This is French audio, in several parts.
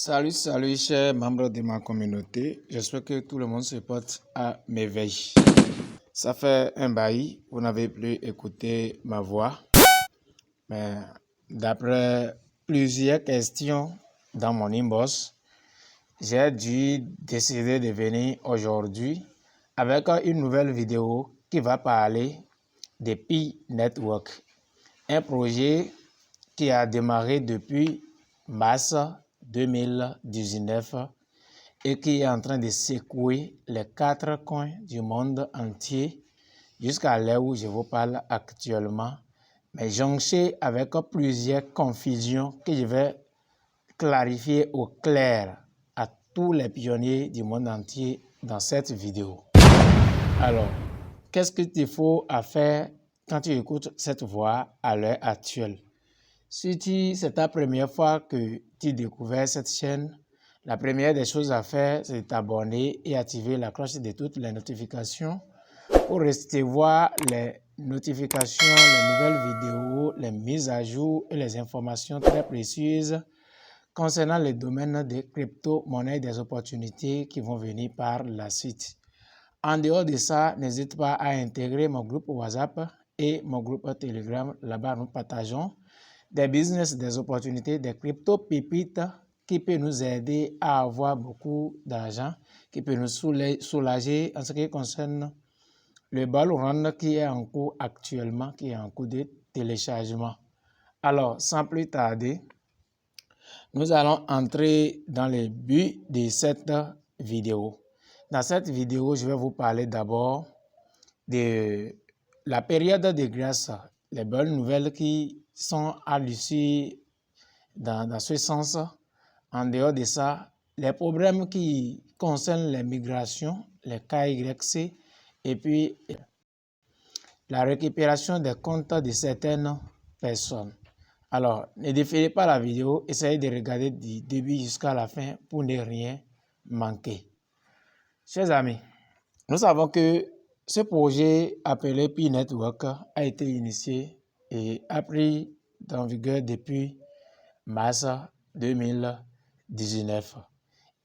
Salut, chers membres de ma communauté. J'espère que tout le monde se porte à merveille. Ça fait un bail, vous n'avez plus écouté ma voix. Mais d'après plusieurs questions dans mon inbox, j'ai dû décider de venir aujourd'hui avec une nouvelle vidéo qui va parler de Pi Network, un projet qui a démarré depuis mars 2019 et qui est en train de secouer les 4 coins du monde entier jusqu'à l'heure où je vous parle actuellement, mais jonché avec plusieurs confusions que je vais clarifier au clair à tous les pionniers du monde entier dans cette vidéo. Alors, qu'est-ce qu'il te faut à faire quand tu écoutes cette voix à l'heure actuelle? Si c'est ta première fois que tu découvres cette chaîne, la première des choses à faire, c'est de t'abonner et activer la cloche de toutes les notifications pour recevoir les notifications, les nouvelles vidéos, les mises à jour et les informations très précieuses concernant le domaine des crypto-monnaies, des opportunités qui vont venir par la suite. En dehors de ça, n'hésite pas à intégrer mon groupe WhatsApp et mon groupe Telegram. Là-bas, nous partageons des business, des opportunités, des crypto-pépites qui peuvent nous aider à avoir beaucoup d'argent, qui peuvent nous soulager en ce qui concerne le Valorant qui est en cours actuellement, qui est en cours de téléchargement. Alors, sans plus tarder, nous allons entrer dans le but de cette vidéo. Dans cette vidéo, je vais vous parler d'abord de la période de grâce, les bonnes nouvelles qui sont à l'issue dans ce sens. En dehors de ça, les problèmes qui concernent les migrations, les KYC, et puis la récupération des comptes de certaines personnes. Alors, ne défilez pas la vidéo, essayez de regarder du début jusqu'à la fin pour ne rien manquer. Chers amis, nous savons que ce projet appelé Pi Network a été initié et a pris en vigueur depuis mars 2019.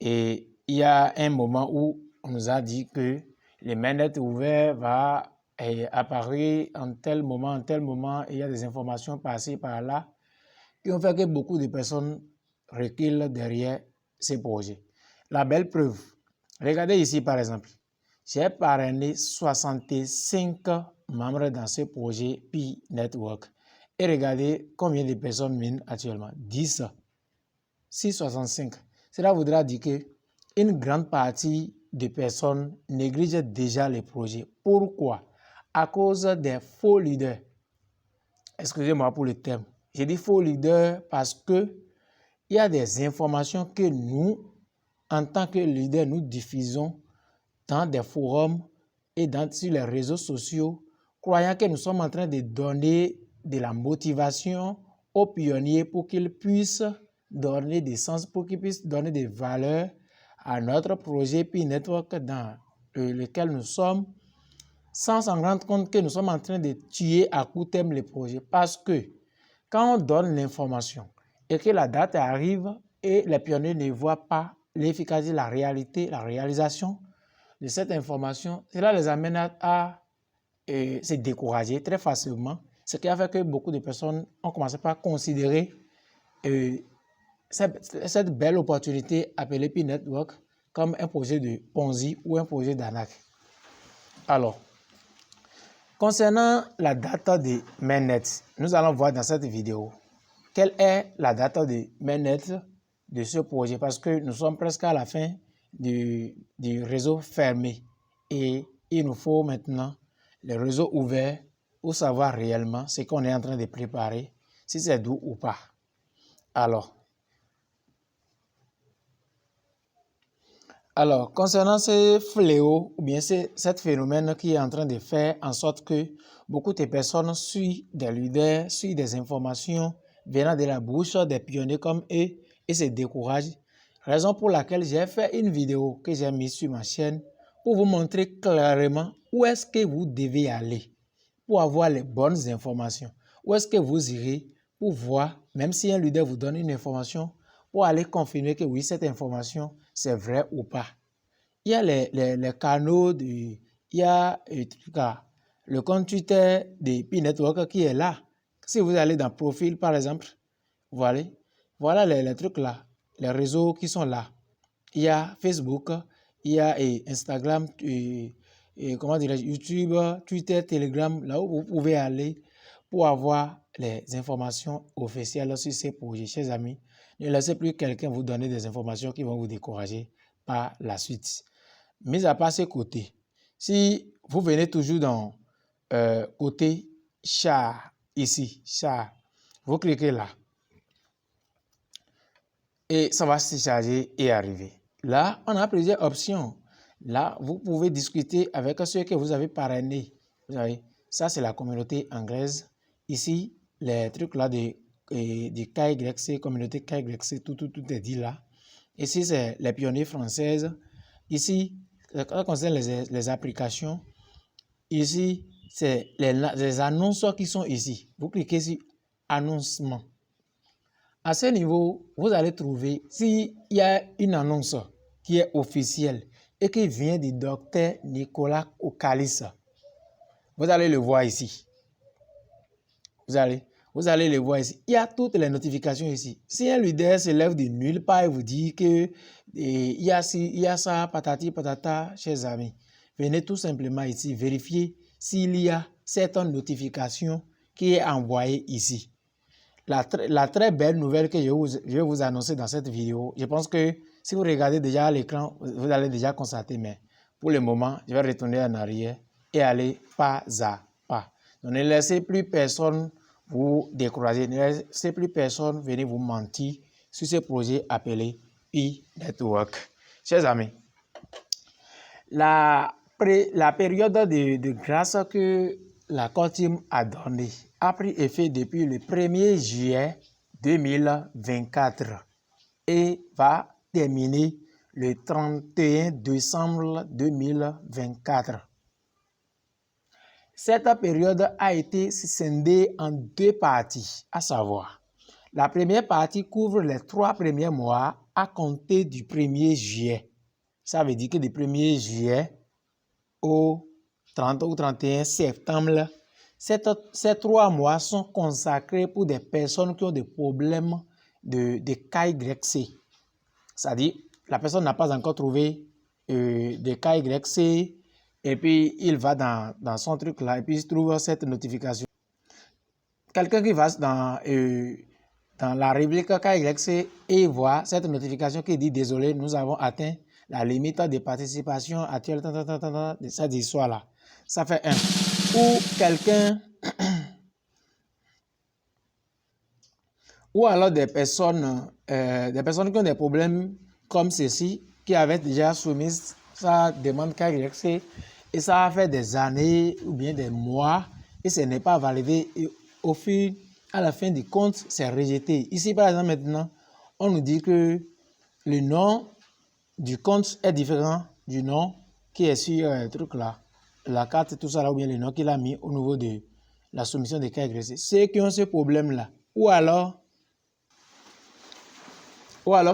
Et il y a un moment où on nous a dit que le mainnet ouvert va apparaître en tel moment, et il y a des informations passées par là qui ont fait que beaucoup de personnes reculent derrière ces projets. La belle preuve, regardez ici par exemple. J'ai parrainé 65 membres dans ce projet Pi Network. Et regardez combien de personnes minent actuellement. 10. 665. Cela voudra dire qu'une grande partie des personnes négligent déjà les projets. Pourquoi? À cause des faux leaders. Excusez-moi pour le terme. Je dis faux leaders parce que il y a des informations que nous, en tant que leaders, nous diffusons dans des forums et sur les réseaux sociaux, croyant que nous sommes en train de donner de la motivation aux pionniers pour qu'ils puissent donner des sens, pour qu'ils puissent donner des valeurs à notre projet Pi Network dans lequel nous sommes, sans s'en rendre compte que nous sommes en train de tuer à court terme le projet. Parce que quand on donne l'information et que la date arrive et les pionniers ne voient pas l'efficacité, la réalité, la réalisation de cette information, cela les amène à se décourager très facilement, ce qui a fait que beaucoup de personnes ont commencé par considérer cette belle opportunité appelée Pi Network comme un projet de Ponzi ou un projet d'arnaque. Alors, concernant la date de mainnet, nous allons voir dans cette vidéo quelle est la date de mainnet de ce projet parce que nous sommes presque à la fin du réseau fermé et il nous faut maintenant le réseau ouvert pour savoir réellement ce qu'on est en train de préparer, si c'est doux ou pas. Alors, concernant ce fléau ou bien cet phénomène qui est en train de faire en sorte que beaucoup de personnes suivent des leaders, suivent des informations venant de la bouche des pionniers comme eux et se découragent, raison pour laquelle j'ai fait une vidéo que j'ai mise sur ma chaîne pour vous montrer clairement où est-ce que vous devez aller pour avoir les bonnes informations. Où est-ce que vous irez pour voir, même si un leader vous donne une information, pour aller confirmer que oui, cette information, c'est vrai ou pas. Il y a les canaux, il y a le compte Twitter de P-Network qui est là. Si vous allez dans Profil, par exemple, voilà les trucs là, les réseaux qui sont là. Il y a Facebook, il y a Instagram, comment dirais-je, YouTube, Twitter, Telegram, là où vous pouvez aller pour avoir les informations officielles sur ces projets. Chers amis, ne laissez plus quelqu'un vous donner des informations qui vont vous décourager par la suite. Mis à part ce côté, si vous venez toujours dans côté char, ici, char, vous cliquez là. Et ça va se charger et arriver. Là, on a plusieurs options. Là, vous pouvez discuter avec ceux que vous avez parrainés. Vous savez, ça, c'est la communauté anglaise. Ici, les trucs là de KYC, communauté KYC, tout est dit là. Ici, c'est les pionniers françaises. Ici, ça concerne les applications. Ici, c'est les annonces qui sont ici. Vous cliquez sur annoncement. À ce niveau, vous allez trouver s'il y a une annonce qui est officielle et qui vient du docteur Nicolas Ocalis. Vous allez le voir ici. Vous allez le voir ici. Il y a toutes les notifications ici. Si un leader se lève de nulle part et vous dit que il y a ça, patati patata, chers amis, venez tout simplement ici vérifier s'il y a cette notification qui est envoyée ici. La très belle nouvelle que je vais vous annoncer dans cette vidéo, je pense que si vous regardez déjà à l'écran, vous allez déjà constater, mais pour le moment, je vais retourner en arrière et aller pas à pas. Donc, ne laissez plus personne vous décourager, ne laissez plus personne venir vous mentir sur ce projet appelé P-Network. Chers amis, la période de grâce que la Core Team a donnée a pris effet depuis le 1er juillet 2024 et va terminer le 31 décembre 2024. Cette période a été scindée en deux parties, à savoir, la première partie couvre les 3 premiers mois à compter du 1er juillet. Ça veut dire que du 1er juillet au 30 ou 31 septembre, ces 3 mois sont consacrés pour des personnes qui ont des problèmes de KYC. C'est-à-dire, la personne n'a pas encore trouvé de KYC et puis il va dans son truc là et puis il trouve cette notification. Quelqu'un qui va dans la rubrique KYC et voit cette notification qui dit « Désolé, nous avons atteint la limite de participation actuelle de cette histoire-là. » Ça fait 1. Ou quelqu'un, ou alors des personnes qui ont des problèmes comme ceci, qui avaient déjà soumis sa demande KYC et ça a fait des années ou bien des mois et ce n'est pas validé et au fil, à la fin du compte, c'est rejeté. Ici, par exemple, maintenant, on nous dit que le nom du compte est différent du nom qui est sur le truc là, la carte, tout ça là, ou bien le nom qu'il a mis au niveau de la soumission des KYC. Ceux qui ont ce problème-là, ou alors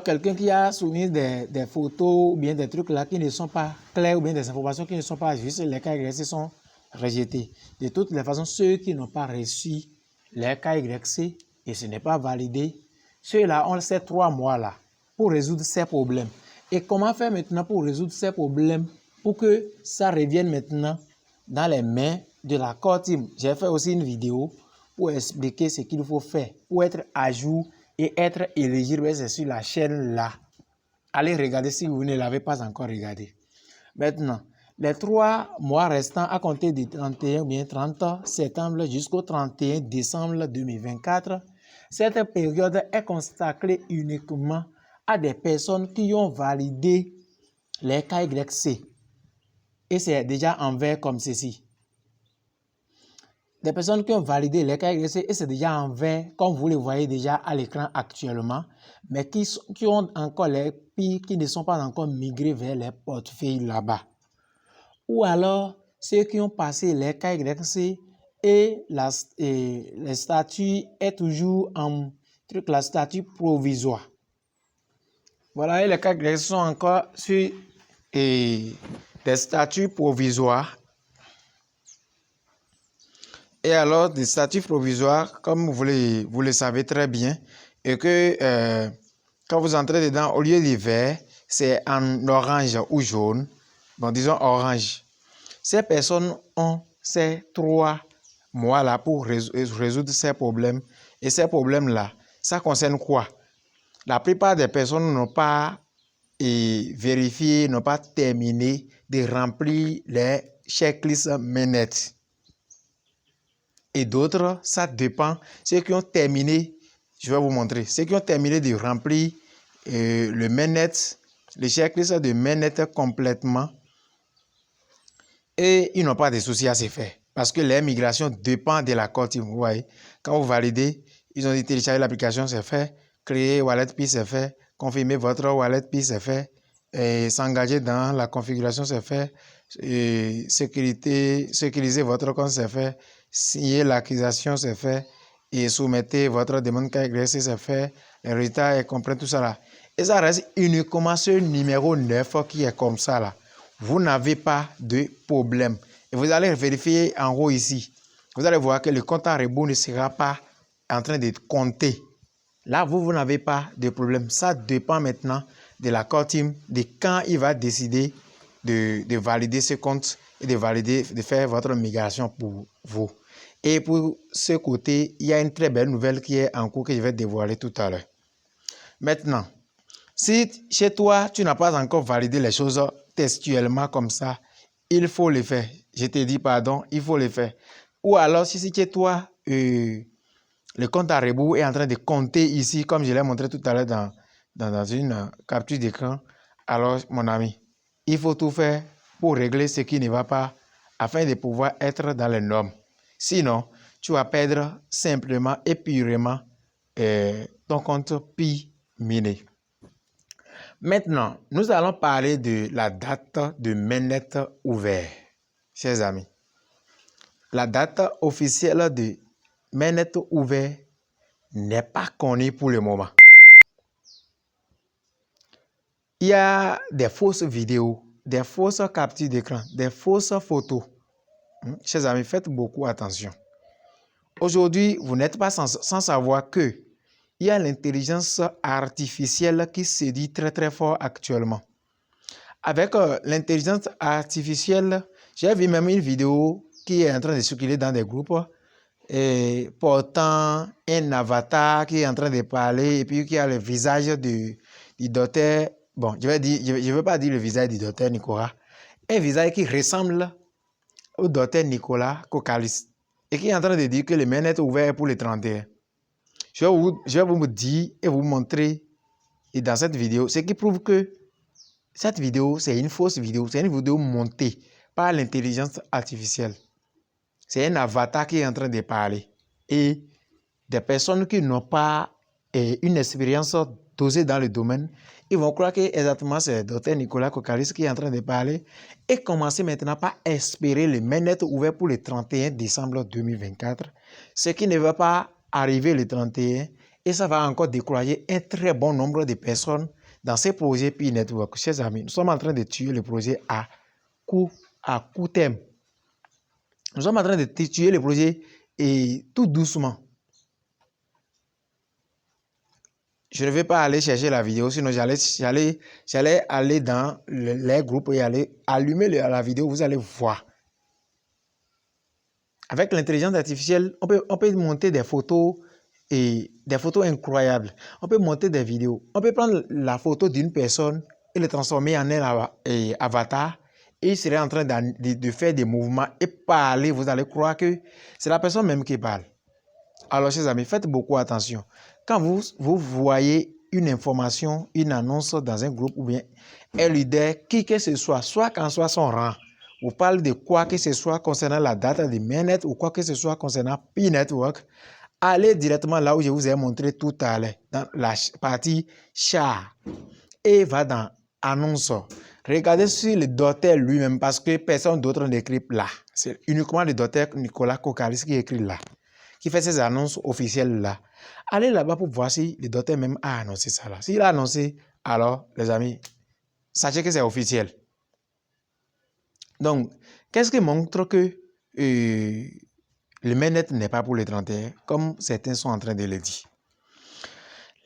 quelqu'un qui a soumis des photos ou bien des trucs là qui ne sont pas clairs ou bien des informations qui ne sont pas justes, les KYC sont rejetés. De toutes les façons, ceux qui n'ont pas reçu les KYC et ce n'est pas validé, ceux-là ont ces 3 mois-là pour résoudre ces problèmes. Et comment faire maintenant pour résoudre ces problèmes pour que ça revienne maintenant dans les mains de la Core Team? J'ai fait aussi une vidéo pour expliquer ce qu'il faut faire pour être à jour et être éligible. C'est sur la chaîne là. Allez regarder si vous ne l'avez pas encore regardé. Maintenant, les 3 mois restants à compter du 31 ou bien 30 septembre jusqu'au 31 décembre 2024, cette période est consacrée uniquement à des personnes qui ont validé les KYC. Et c'est déjà en vert comme ceci. Des personnes qui ont validé les KYC et c'est déjà en vert comme vous le voyez déjà à l'écran actuellement, mais qui ont encore les PI qui ne sont pas encore migrés vers les portefeuilles là-bas. Ou alors ceux qui ont passé les KYC et le statut est toujours en truc, la statut provisoire. Voilà, et les cas grecs sont encore sur des statuts provisoires. Et alors, des statuts provisoires, comme vous le savez très bien, et que quand vous entrez dedans, au lieu de vert, c'est en orange ou jaune. Bon, disons orange. Ces personnes ont ces 3 mois-là pour résoudre ces problèmes. Et ces problèmes-là, ça concerne quoi? La plupart des personnes n'ont pas vérifié, n'ont pas terminé de remplir les checklists MENET. Et d'autres, ça dépend. Ceux qui ont terminé, je vais vous montrer, ceux qui ont terminé de remplir le MENET, les checklists de MENET complètement, et ils n'ont pas de soucis à se faire. Parce que leur migration dépend de la core team. Vous voyez, quand vous validez, ils ont dit télécharger l'application, c'est fait. Créer wallet Pi, c'est fait. Confirmer votre wallet Pi, c'est fait. S'engager dans la configuration, c'est fait. Sécuriser votre compte, c'est fait. Signer l'acquisition, c'est fait. Et soumettez votre demande KYC, c'est fait. Le résultat est complet, tout ça là. Et ça reste uniquement ce numéro 9 qui est comme ça là. Vous n'avez pas de problème. Et vous allez vérifier en haut ici. Vous allez voir que le compte à rebours ne sera pas en train de compter. Là, vous n'avez pas de problème. Ça dépend maintenant de la core team, de quand il va décider de valider ce compte et de faire votre migration pour vous. Et pour ce côté, il y a une très belle nouvelle qui est en cours que je vais dévoiler tout à l'heure. Maintenant, si chez toi, tu n'as pas encore validé les choses textuellement comme ça, il faut le faire. Je te dis pardon, il faut le faire. Ou alors, si chez toi, le compte à rebours est en train de compter ici, comme je l'ai montré tout à l'heure dans une capture d'écran, alors, mon ami, il faut tout faire pour régler ce qui ne va pas afin de pouvoir être dans les normes. Sinon, tu vas perdre simplement et purement ton compte Pi miné. Maintenant, nous allons parler de la date de mainnet ouvert, chers amis. La date officielle de mainnet ouvert n'est pas connue pour le moment. Il y a des fausses vidéos, des fausses captures d'écran, des fausses photos. Chers amis, faites beaucoup attention. Aujourd'hui, vous n'êtes pas sans savoir que il y a l'intelligence artificielle qui se dit très très fort actuellement. Avec l'intelligence artificielle, j'ai vu même une vidéo qui est en train de circuler dans des groupes portant un avatar qui est en train de parler et puis qui a le visage du docteur. Bon, je ne veux pas dire le visage du docteur Nicolas. Un visage qui ressemble au docteur Nicolas Kokalis et qui est en train de dire que le mainnet est ouvert pour les 31. Je vais vous dire et vous montrer et dans cette vidéo, ce qui prouve que cette vidéo, c'est une fausse vidéo. C'est une vidéo montée par l'intelligence artificielle. C'est un avatar qui est en train de parler. Et des personnes qui n'ont pas une expérience dosée dans le domaine, ils vont croire que exactement c'est le docteur Nicolas Kokalis qui est en train de parler et commencer maintenant par espérer le mainnet ouvert pour le 31 décembre 2024, ce qui ne va pas arriver le 31 et ça va encore décourager un très bon nombre de personnes dans ces projets Pi Network. Chers amis, nous sommes en train de tuer le projet à court terme. Nous sommes en train de tuer le projet et tout doucement. Je ne vais pas aller chercher la vidéo, sinon j'allais aller dans les groupes et aller allumer la vidéo, vous allez voir. Avec l'intelligence artificielle, on peut monter des photos et des photos incroyables. On peut monter des vidéos. On peut prendre la photo d'une personne et le transformer en un avatar. Et il serait en train de faire des mouvements et parler. Vous allez croire que c'est la personne même qui parle. Alors, chers amis, faites beaucoup attention. Quand vous voyez une information, une annonce dans un groupe ou bien un leader, qui que ce soit qu'en soit son rang, vous parlez de quoi que ce soit concernant la date de mainnet ou quoi que ce soit concernant Pi Network, allez directement là où je vous ai montré tout à l'heure, dans la partie char, et va dans annonce. Regardez sur le docteur lui-même parce que personne d'autre n'écrit là. C'est uniquement le docteur Nicolas Kokalis qui écrit là, qui fait ces annonces officielles là. Allez là-bas pour voir si le docteur même a annoncé ça là. S'il a annoncé, Alors, les amis, sachez que c'est officiel. Donc, qu'est-ce qui montre que le mainnet n'est pas pour les 31, comme certains sont en train de le dire?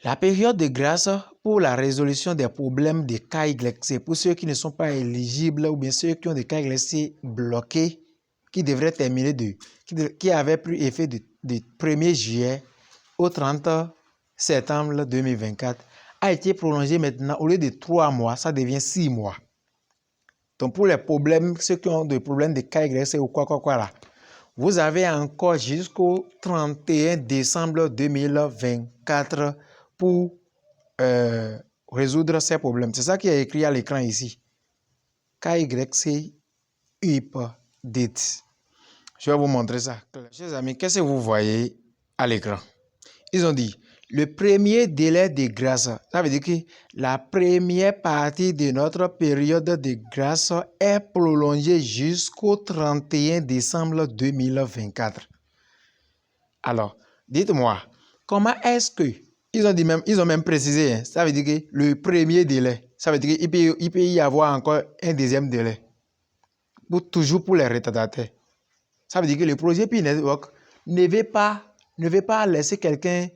La période de grâce pour la résolution des problèmes de KYC, pour ceux qui ne sont pas éligibles ou bien ceux qui ont des KYC bloqués, qui devraient terminer qui avaient pris effet du 1er juillet au 30 septembre 2024, a été prolongé maintenant. Au lieu de 3 mois, ça devient 6 mois. Donc pour les problèmes, ceux qui ont des problèmes de KYC ou quoi là, vous avez encore jusqu'au 31 décembre 2024 pour résoudre ces problèmes. C'est ça qui est écrit à l'écran ici. KYC update. Je vais vous montrer ça. Chers amis, qu'est-ce que vous voyez à l'écran? Ils ont dit, le premier délai de grâce, ça veut dire que la première partie de notre période de grâce est prolongée jusqu'au 31 décembre 2024. Alors, dites-moi, comment est-ce que, ils ont même précisé, hein, ça veut dire que le premier délai, ça veut dire qu'il peut y avoir encore un deuxième délai, toujours pour les retardataires. Ça veut dire que le projet Pi Network ne veut pas laisser quelqu'un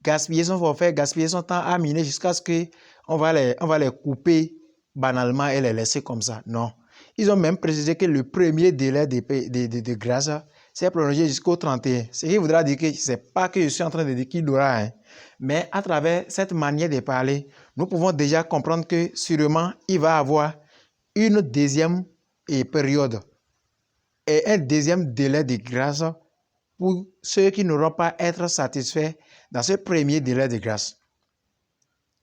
gaspiller son forfait, gaspiller son temps à miner jusqu'à ce qu'on va les couper banalement et les laisser comme ça. Non. Ils ont même précisé que le premier délai de grâce, c'est prolongé jusqu'au 31. Ce qui voudra dire que ce n'est pas que je suis en train de dire qu'il aura, hein, mais à travers cette manière de parler, nous pouvons déjà comprendre que sûrement il va y avoir une deuxième période et un deuxième délai de grâce pour ceux qui n'auront pas être satisfaits dans ce premier délai de grâce.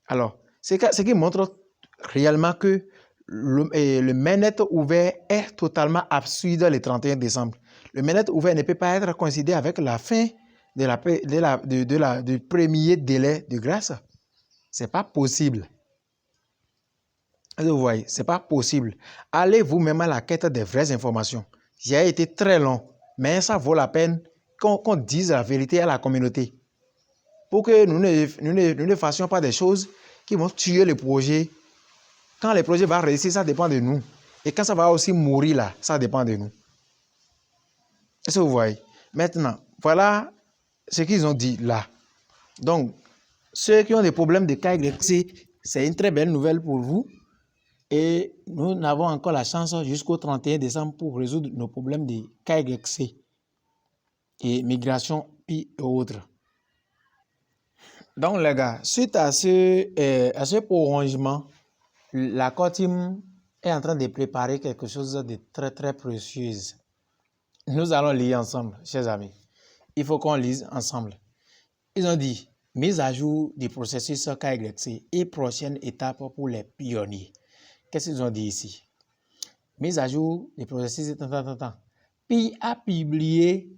Alors, ce qui montre réellement que le mainnet ouvert est totalement absurde le 31 décembre. Le mainnet ouvert ne peut pas être coïncidé avec la fin du premier délai de grâce. Ce n'est pas possible. Vous voyez, ce n'est pas possible. Allez vous-même à la quête des vraies informations. J'ai été très long, mais ça vaut la peine qu'on dise la vérité à la communauté. Pour que nous ne fassions pas des choses qui vont tuer le projet. Quand le projet va réussir, ça dépend de nous. Et quand ça va aussi mourir là, ça dépend de nous. Est-ce que vous voyez? Maintenant, voilà ce qu'ils ont dit là. Donc, ceux qui ont des problèmes de KYC, c'est une très belle nouvelle pour vous. Et nous n'avons encore la chance jusqu'au 31 décembre pour résoudre nos problèmes de KYC et migration puis autres. Donc les gars, suite à ce prolongement, la Core Team est en train de préparer quelque chose de très très précieux. Nous allons lire ensemble, chers amis. Il faut qu'on lise ensemble. Ils ont dit, mise à jour du processus KYC et prochaine étape pour les pionniers. Qu'est-ce qu'ils ont dit ici? Mise à jour du processus, Pi a publié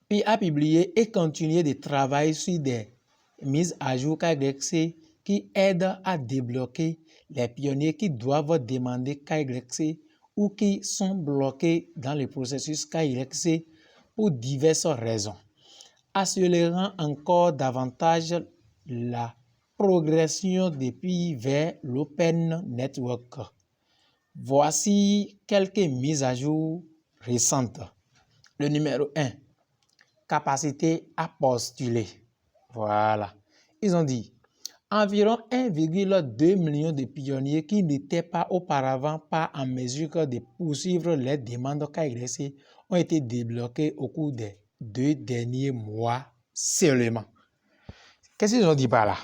et continué de travailler sur des mises à jour KYC qui aident à débloquer les pionniers qui doivent demander KYC ou qui sont bloqués dans le processus KYC pour diverses raisons, accélérant encore davantage la progression depuis vers l'Open Network. Voici quelques mises à jour récentes. Le numéro 1, capacité à postuler. Voilà. Ils ont dit environ 1,2 million de pionniers qui n'étaient pas auparavant pas en mesure de poursuivre les demandes KYC ont été débloqués au cours des 2 derniers mois seulement. Qu'est-ce qu'ils ont dit par là?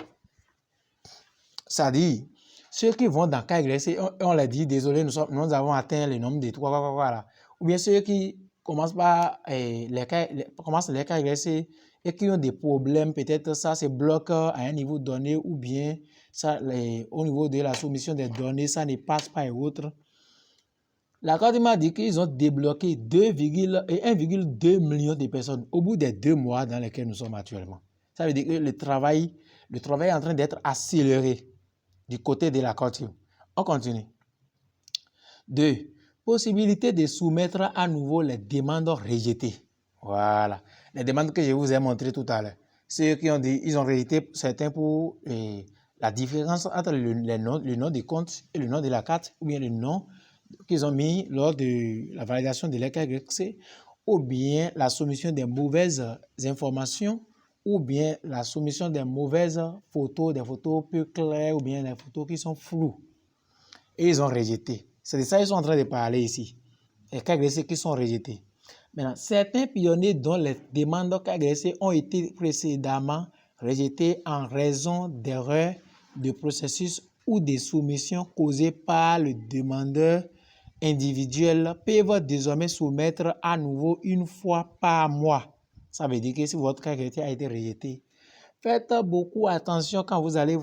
Ça dit, ceux qui vont dans KYC, on leur dit, désolé, nous avons atteint le nombre de 3, là. Ou bien ceux qui commencent les KYC et qui ont des problèmes, peut-être ça se bloque à un niveau donné, ou bien ça, au niveau de la soumission des données, ça ne passe pas et autres. La Côte m'a dit qu'ils ont débloqué 1,2 million de personnes au bout des 2 mois dans lesquels nous sommes actuellement. Ça veut dire que le travail est en train d'être accéléré du côté de la Côte. On continue. 2. Possibilité de soumettre à nouveau les demandes rejetées. Voilà. Les demandes que je vous ai montrées tout à l'heure. Ceux qui ont dit, ils ont rejeté certains pour la différence entre le nom de compte et le nom de la carte, ou bien le nom qu'ils ont mis lors de la validation de l'EKYC, ou bien la soumission des mauvaises informations, ou bien la soumission des mauvaises photos, des photos peu claires, ou bien des photos qui sont floues. Et ils ont rejeté. C'est de ça qu'ils sont en train de parler ici. Les KYC qui sont rejetés. Maintenant, certains pionniers dont les demandes KYC ont été précédemment rejetées en raison d'erreurs de processus ou de soumissions causées par le demandeur individuel peuvent désormais soumettre à nouveau une fois par mois. Ça veut dire que si votre KYC a été rejeté, faites beaucoup attention quand vous allez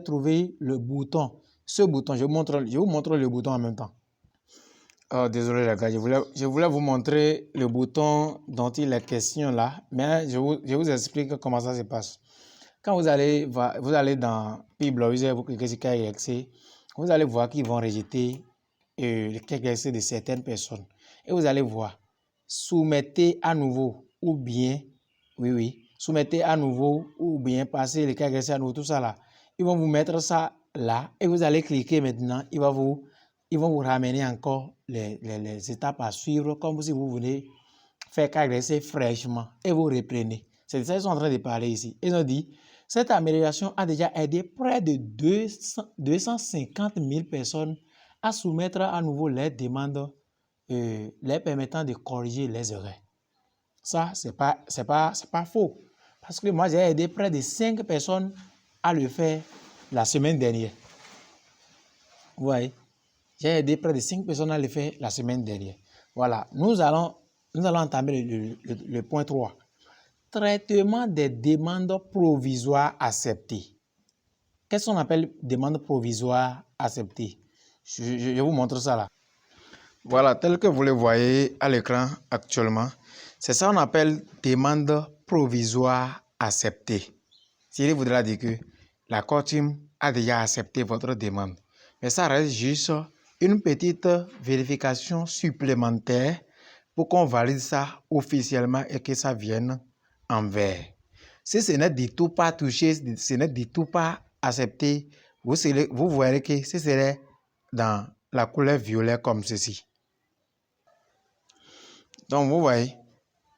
trouver le bouton. Ce bouton, je vous montre le bouton en même temps. Oh, désolé les gars, je voulais vous montrer le bouton dont il est question là, mais je vous explique comment ça se passe. Quand vous allez dans PeopleBlogger, vous cliquez sur KYC, vous allez voir qu'ils vont rejeter le KYC de certaines personnes. Et vous allez voir, soumettez à nouveau ou bien, soumettez à nouveau ou bien passez le KYC à nouveau, tout ça là. Ils vont vous mettre ça là et vous allez cliquer maintenant, ils vont vous ramener encore les étapes à suivre comme si vous voulez faire KYC fraîchement et vous reprenez. C'est ça qu'ils sont en train de parler ici. Ils ont dit, cette amélioration a déjà aidé près de 250 000 personnes à soumettre à nouveau les demandes les permettant de corriger les erreurs. Ça, c'est pas faux. Parce que moi, j'ai aidé près de 5 personnes à le faire la semaine dernière. Vous voyez? J'ai aidé près de 5 personnes à le faire la semaine dernière. Voilà, nous allons entamer le point 3. Traitement des demandes provisoires acceptées. Qu'est-ce qu'on appelle demande provisoire acceptée? Je vous montre ça là. Voilà, tel que vous le voyez à l'écran actuellement, c'est ça qu'on appelle demande provisoire acceptée. Il voudra dire que la Core Team a déjà accepté votre demande. Mais ça reste juste une petite vérification supplémentaire pour qu'on valide ça officiellement et que ça vienne en vert. Si ce n'est du tout pas touché, ce n'est du tout pas accepté, vous verrez que ce serait dans la couleur violet comme ceci. Donc vous voyez,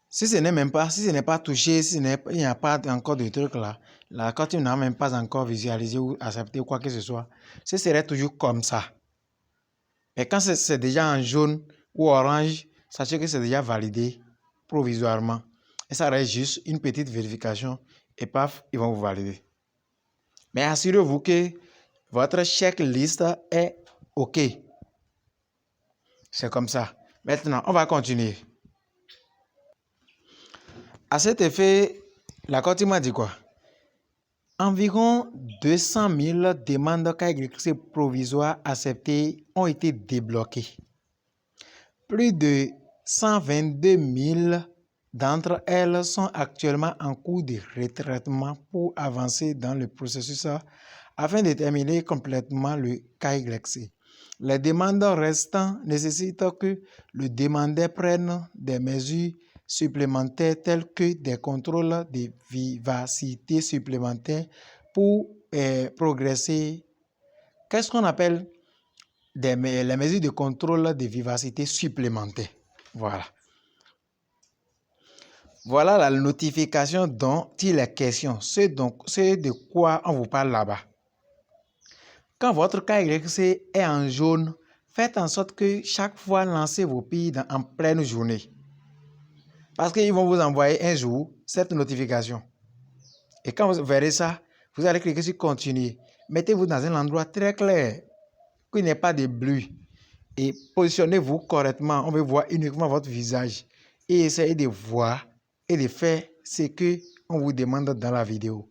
si ce n'est pas touché, il n'y a pas encore de truc là, la Core Team n'a même pas encore visualisé ou accepté ou quoi que ce soit, ce serait toujours comme ça. Mais quand c'est déjà en jaune ou orange, sachez que c'est déjà validé provisoirement. Et ça reste juste une petite vérification et paf, ils vont vous valider. Mais assurez-vous que votre checklist est OK. C'est comme ça. Maintenant, on va continuer. À cet effet, la Core Team m'a dit quoi? Environ 200 000 demandes KYC provisoires acceptées ont été débloquées. Plus de 122 000 d'entre elles sont actuellement en cours de retraitement pour avancer dans le processus afin de terminer complètement le KYC. Les demandes restantes nécessitent que le demandeur prenne des mesures supplémentaires telles que des contrôles de vivacité supplémentaires pour progresser. Qu'est-ce qu'on appelle les mesures de contrôle de vivacité supplémentaires? Voilà. Voilà la notification dont il est question. C'est de quoi on vous parle là-bas. Quand votre KYC est en jaune, faites en sorte que chaque fois lancez vos pays en pleine journée. Parce qu'ils vont vous envoyer un jour cette notification. Et quand vous verrez ça, vous allez cliquer sur continuer. Mettez-vous dans un endroit très clair, qu'il n'y ait pas de bruit. Et positionnez-vous correctement. On veut voir uniquement votre visage. Et essayez de voir et de faire ce qu'on vous demande dans la vidéo.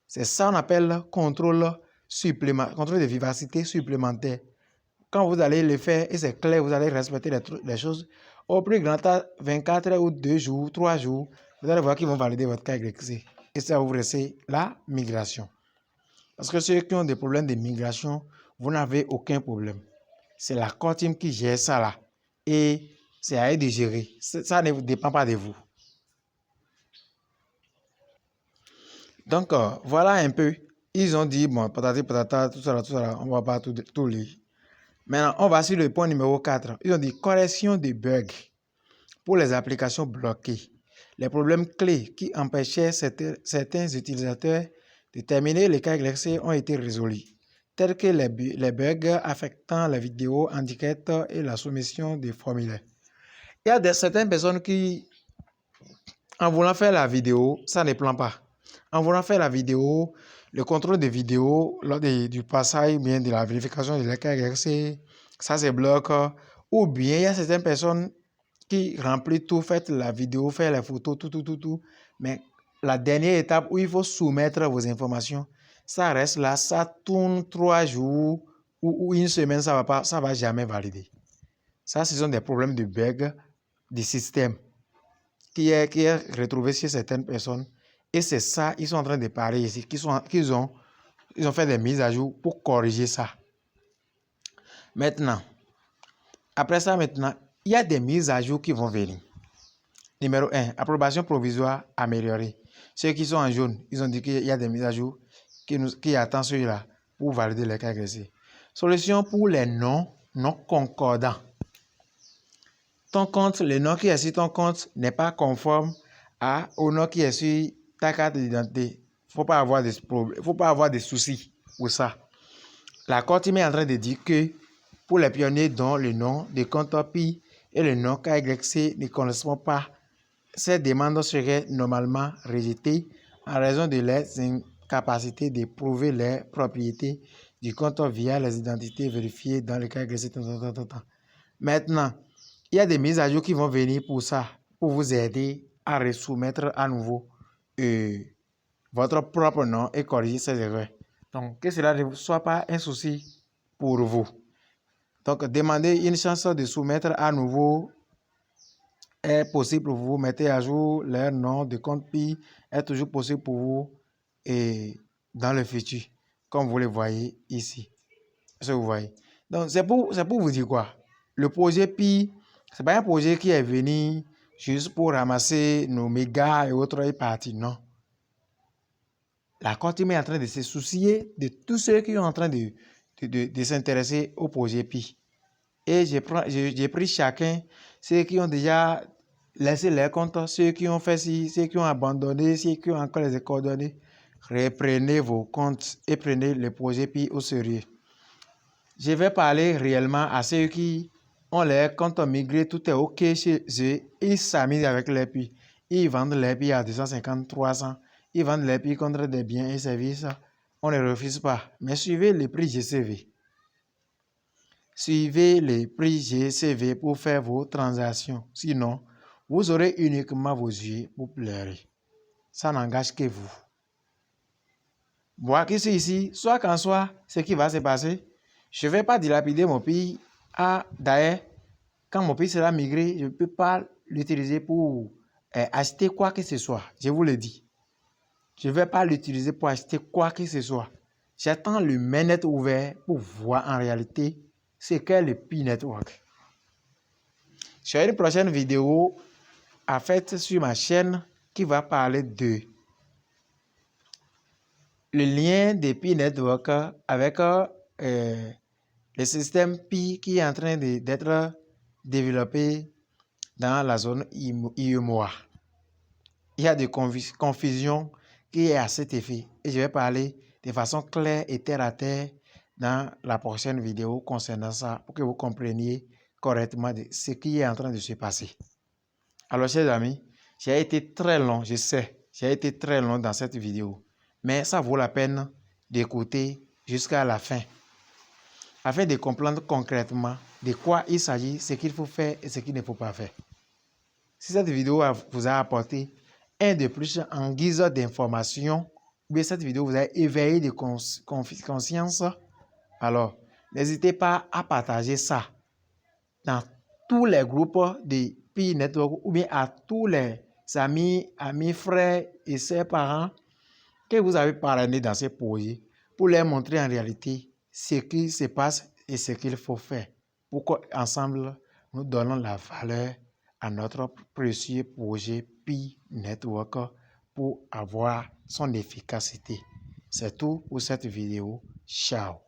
C'est ça qu'on appelle contrôle de vivacité supplémentaire. Quand vous allez le faire et c'est clair, vous allez respecter les choses. Au plus grand temps, 24 ou 2 jours, 3 jours, vous allez voir qu'ils vont valider votre KYC. Et ça va vous rester la migration. Parce que ceux qui ont des problèmes de migration, vous n'avez aucun problème. C'est la Core Team qui gère ça là. Et c'est à eux de gérer. Ça ne dépend pas de vous. Donc, voilà un peu. Ils ont dit, bon, patati patata, tout ça, on va pas tout lire. Maintenant, on va sur le point numéro 4. Ils ont dit correction des bugs pour les applications bloquées. Les problèmes clés qui empêchaient certains utilisateurs de terminer les cas exercés ont été résolus, tels que les bugs affectant la vidéo en direct et la soumission des formulaires. Il y a certaines personnes qui, en voulant faire la vidéo, ça ne plante pas. En voulant faire la vidéo, le contrôle des vidéos lors du passage, bien de la vérification de cas exercés, ça se bloque. Ou bien il y a certaines personnes qui remplissent tout, fait la vidéo, fait les photos, tout. Mais la dernière étape où il faut soumettre vos informations, ça reste là, ça tourne 3 jours ou une semaine, ça va jamais valider. Ça, ce sont des problèmes de bug du système qui est retrouvé chez certaines personnes. Et c'est ça, ils sont en train de parler ici, ils ont fait des mises à jour pour corriger ça. Maintenant, après ça, il y a des mises à jour qui vont venir. Numéro 1, approbation provisoire améliorée. Ceux qui sont en jaune, ils ont dit qu'il y a des mises à jour qui attendent ceux-là pour valider les cas agressés. Solution pour les noms non concordants. Ton compte, le nom qui est sur ton compte n'est pas conforme au nom qui est sur ta carte d'identité. Faut pas avoir des soucis pour ça. La Cour est en train de dire que pour les pionniers dont le nom de compte PI et le nom KYC ne correspondent pas, ces demandes seraient normalement rejetées en raison de leurs incapacités de prouver les propriétés du compte via les identités vérifiées dans le KYC. Maintenant, il y a des mises à jour qui vont venir pour ça, pour vous aider à resoumettre à nouveau votre propre nom et corriger ces erreurs. Donc, que cela ne soit pas un souci pour vous. Donc, demander une chance de soumettre à nouveau est possible pour vous. Mettez à jour leur nom de compte PI est toujours possible pour vous et dans le futur, comme vous le voyez ici. Ce que vous voyez. Donc, c'est pour vous dire quoi? Le projet PI, ce n'est pas un projet qui est venu juste pour ramasser nos mégas et autres et partir, non. La Cour est en train de se soucier de tous ceux qui sont en train de s'intéresser au projet PI. Et j'ai pris chacun, ceux qui ont déjà laissé leur compte, ceux qui ont fait ci, ceux qui ont abandonné, ceux qui ont encore les coordonnées. Reprenez vos comptes et prenez le projet PI au sérieux. Je vais parler réellement à ceux qui ont leur compte migré, tout est OK chez eux, ils s'amusent avec les PI. Ils vendent les PI à 250, 300. Ils vendent les PI contre des biens et services. On ne refuse pas. Mais suivez les prix GCV. Suivez les prix GCV pour faire vos transactions. Sinon, vous aurez uniquement vos yeux pour pleurer. Ça n'engage que vous. Moi qui suis ici, soit qu'en soit, ce qui va se passer, je ne vais pas dilapider mon pays. D'ailleurs, quand mon pays sera migré, je ne peux pas l'utiliser pour acheter quoi que ce soit. Je vous le dis. Je ne vais pas l'utiliser pour acheter quoi que ce soit. J'attends le mainnet ouvert pour voir en réalité ce qu'est le PI Network. Sur une prochaine vidéo, en fait, sur ma chaîne, qui va parler de le lien des PI Network avec le système PI qui est en train d'être développé dans la zone IEMOA. Il y a des confusions qui est à cet effet et je vais parler de façon claire et terre à terre dans la prochaine vidéo concernant ça pour que vous compreniez correctement ce qui est en train de se passer. Alors, chers amis, j'ai été très long, je sais, j'ai été très long dans cette vidéo, mais ça vaut la peine d'écouter jusqu'à la fin afin de comprendre concrètement de quoi il s'agit, ce qu'il faut faire et ce qu'il ne faut pas faire. Si cette vidéo vous a apporté un de plus en guise d'information, ou bien cette vidéo vous a éveillé de conscience, alors n'hésitez pas à partager ça dans tous les groupes de PI Network ou bien à tous les amis, frères et sœurs parents que vous avez parrainé dans ces projets pour leur montrer en réalité ce qui se passe et ce qu'il faut faire pour qu'ensemble nous donnons la valeur à notre précieux projet PI Network pour avoir son efficacité. C'est tout pour cette vidéo. Ciao.